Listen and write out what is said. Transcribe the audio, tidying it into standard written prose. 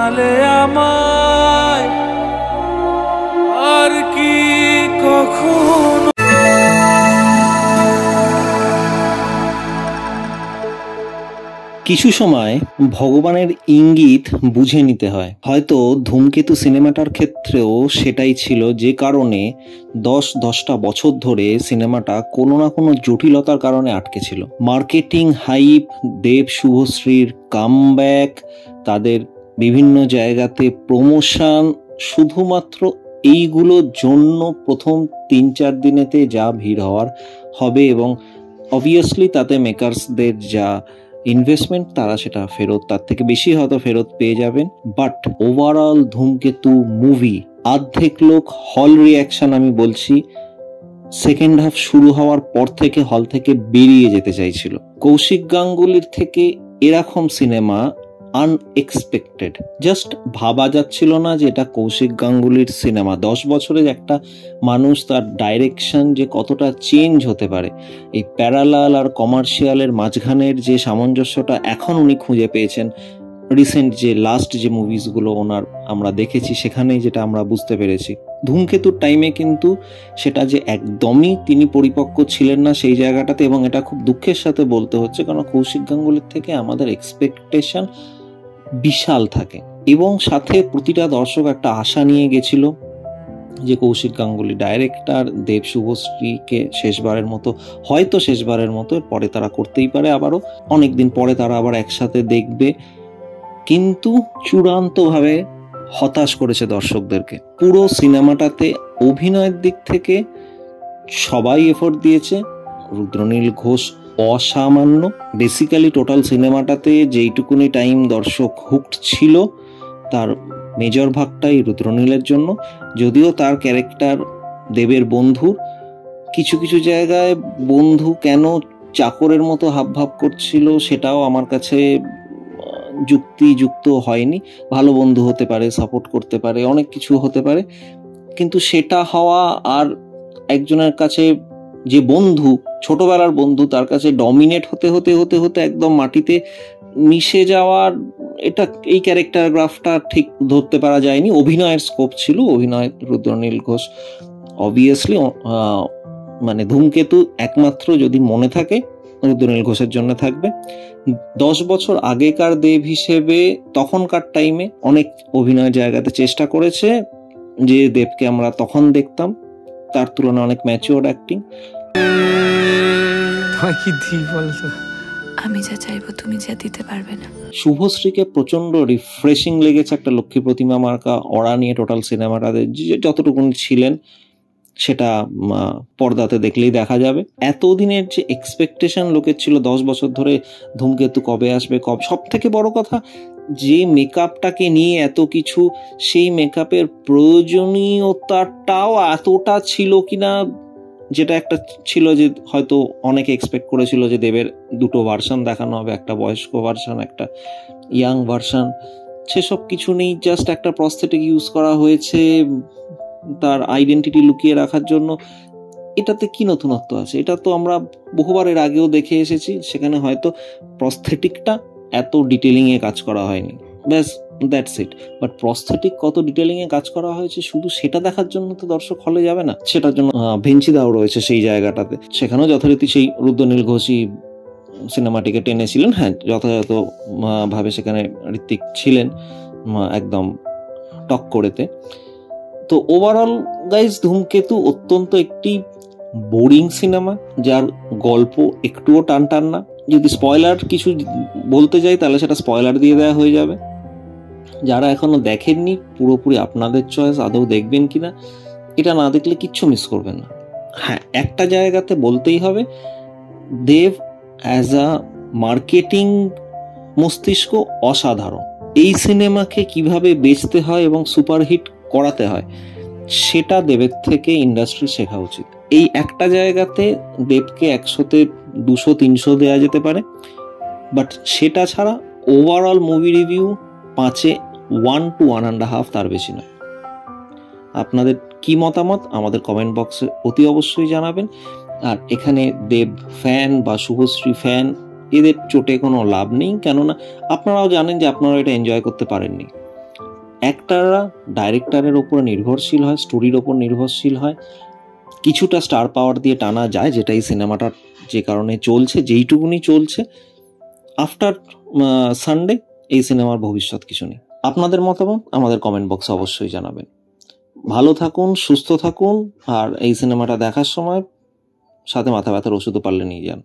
জানালে আমায় আর কি কখনো। কিছু সময় ভগবানের ইঙ্গিত বুঝে নিতে হয়। হয়তো ধূমকেতু সিনেমাটার ক্ষেত্রেও সেটাই ছিল, যে কারণে 10টা বছর ধরে সিনেমাটা কোনো না কোনো জটিলতার কারণে আটকে ছিল। মার্কেটিং হাইপ, দেব শুভশ্রীর কামব্যাক, তাদের বিভিন্ন জায়গাতে প্রমোশন, শুধুমাত্র এইগুলোর জন্য প্রথম 3-4 দিনেতে যা ভিড় হওয়ার হবে, এবং অবভিয়াসলি তাতে মেকার্সদের যা ইনভেস্টমেন্ট তারা সেটা ফেরত, তার থেকে বেশি হয়তো ফেরত পেয়ে যাবেন। বাট ওভারঅল ধূমকেতু মুভি, অর্ধেক লোক হল রিয়াকশন, আমি বলছি সেকেন্ড হাফ শুরু হওয়ার পর থেকে হল থেকে বেরিয়ে যেতে চাইছিল। কৌশিক গাঙ্গুলির থেকে এরকম সিনেমা আনএক্সপেক্টেড, জাস্ট ভাবা যাচ্ছিল না যে এটা কৌশিক গাঙ্গুলির সিনেমা। 10 বছরের একটা মানুষ, তার ডাইরেকশন যে কতটা চেঞ্জ হতে পারে, এই প্যারালাল আর কমার্শিয়ালের মাঝখানের যে সামঞ্জস্যটা এখন উনি খুঁজে পেয়েছেন, রিসেন্ট যে লাস্ট যে মুভিসগুলো ওনার আমরা দেখেছি সেখানেই যেটা আমরা বুঝতে পেরেছি। ধূমকেতুর টাইমে কিন্তু সেটা যে একদমই তিনি পরিপক্ক ছিলেন না সেই জায়গাটাতে, এবং এটা খুব দুঃখের সাথে বলতে হচ্ছে, কারণ কৌশিক গাঙ্গুলির থেকে আমাদের এক্সপেকটেশন বিশাল থাকে, এবং সাথে প্রতিটা দর্শক একটা আশা নিয়ে গেছিল যে কৌশিক গাঙ্গুলি ডাইরেক্টর, দেব শুভশ্রীকে শেষবারের মতো, হয়তো শেষবারের মতো, পরে তারা করতেই পারে আবারও, অনেকদিন পরে তারা আবার একসাথে দেখবে, কিন্তু চূড়ান্তভাবে হতাশ করেছে দর্শকদেরকে। পুরো সিনেমাটাতে অভিনয়ের দিক থেকে সবাই এফোর্ট দিয়েছে, রুদ্রনীল ঘোষ অসামান্য। বেসিক্যালি টোটাল সিনেমাটাতে যেইটুকুনি টাইম দর্শক হুকড ছিল তার মেজর ভাগটাই রুদ্রনীলের জন্য, যদিও তার ক্যারেক্টার দেবের বন্ধু, কিছু কিছু জায়গায় বন্ধু কেন চাকরের মতো হাবভাব করছিল সেটাও আমার কাছে যুক্তিযুক্ত হয়নি। ভালো বন্ধু হতে পারে, সাপোর্ট করতে পারে, অনেক কিছু হতে পারে, কিন্তু সেটা হওয়া আর একজনের কাছে যে বন্ধু, ছোটবেলার বন্ধু, তার কাছে ডমিনেট হতে হতে হতে হতে একদম মাটিতে মিশে যাওয়ার, এটা এই ক্যারেক্টার গ্রাফটা ঠিক ধরতে পারা যায়নি। অভিনয়ের স্কোপ ছিল, অভিনয় রুদ্রনীল ঘোষ অবভিয়াসলি, মানে ধূমকেতু একমাত্র যদি মনে থাকে রুদ্রনীল ঘোষের জন্য থাকবে। 10 বছর আগেকার দেব হিসেবে তখনকার টাইমে অনেক অভিনয় জায়গাতে চেষ্টা করেছে, যে দেবকে আমরা তখন দেখতাম তার তুলনায় অনেক ম্যাচিওর অ্যাক্টিং। আমি যা চাইবো তুমি যা দিতে পারবে না। শুভশ্রীকে প্রচন্ড রিফ্রেশিং লেগেছে একটা লক্ষ্মী প্রতিমা মার্কা অরা নিয়ে টোটাল সিনেমাটাতে যতটুকু ছিলেন সেটা পর্দাতে দেখলেই দেখা যাবে। এতদিনের যে এক্সপেকটেশন লোকের ছিল 10 বছর ধরে ধূমকেতু কবে আসবে, সব থেকে বড় কথা যে মেকআপটাকে নিয়ে এত কিছু, সেই মেকআপের প্রয়োজনীয়তাটাও এতটা ছিল কিনা, যেটা একটা ছিল যে হয়তো অনেকে এক্সপেক্ট করেছিল যে দেবের 2টো ভার্সন দেখানো হবে, একটা বয়স্ক ভার্সন, একটা ইয়াং ভার্সন, সেসব কিছু নেই। জাস্ট একটা প্রস্থেটিক ইউজ করা হয়েছে তার আইডেন্টিটি লুকিয়ে রাখার জন্য। এটাতে কি নতুনত্ব আছে? এটা তো আমরা বহুবার এর আগেও দেখে এসেছি, সেখানে হয়তো প্রস্থেটিকটা এত ডিটেলিংয়ে কাজ করা হয়নি, ব্যাস দ্যাটস ইট। বাট প্রস্থেটিক কত ডিটেলিংয়ে কাজ করা হয়েছে শুধু সেটা দেখার জন্য তো দর্শক হলে যাবে না, সেটার জন্য ভেঞ্চিদাও রয়েছে সেই জায়গাটাতে। সেখানেও যথারীতি সেই রুদ্রনীল ঘোষই সিনেমাটিকে টেনেছিলেন। হ্যাঁ, যথাযথ ভাবে সেখানে ঋত্বিক ছিলেন একদম টক করেতে। তো ওভারঅল গাইজ, ধূমকেতু অত্যন্ত একটি বোরিং সিনেমা, যার গল্প একটুও টান না। যদি স্পয়লার কিছু বলতে যাই তাহলে সেটা স্পয়লার দিয়ে দেওয়া হয়ে যাবে। যারা এখনো দেখেননি, পুরোপুরি আপনাদের চয়েস, আদৌ দেখবেন কিনা, এটা না দেখলে কিচ্ছু মিস করবেন না। হ্যাঁ, একটা জায়গাতে বলতেই হবে, দেব অ্যাজ আ মার্কেটিং মস্তিষ্ক অসাধারণ। এই সিনেমাকে কিভাবে বেচতে হয় এবং সুপারহিট করাতে হয় সেটা দেবের থেকে ইন্ডাস্ট্রি শেখা উচিত। এই একটা জায়গাতে দেবকে 100-তে 200-300 দেওয়া যেতে পারে, বাট সেটা ছাড়া ওভারঅল মুভি রিভিউ 5-এ 1 to 1.5, তার বেশি নয়। আপনাদের কি মতামত আমাদের কমেন্ট বক্সে অতি অবশ্যই জানাবেন। আর এখানে দেব ফ্যান বা শুভশ্রী ফ্যান এদের চোটে কোনো লাভ নেই, কেননা আপনারাও জানেন যে আপনারা এটা এনজয় করতে পারেননি। একটারা ডাইরেক্টরের ওপর নির্ভরশীল হয়, স্টোরির ওপর নির্ভরশীল হয়, কিছুটা স্টার পাওয়ার দিয়ে টানা যায়, যেটা এই সিনেমাটা যে কারণে চলছে, যেইটুকুনি চলছে। আফটার সানডে এই সিনেমার ভবিষ্যৎ কিছু নেই। আপনাদের মতামত আমাদের কমেন্ট বক্সে অবশ্যই জানাবেন। ভালো থাকুন, সুস্থ থাকুন, আর এই সিনেমাটা দেখার সময় সাথে মাথা ব্যথার ওষুধও পারলে নিয়ে যান।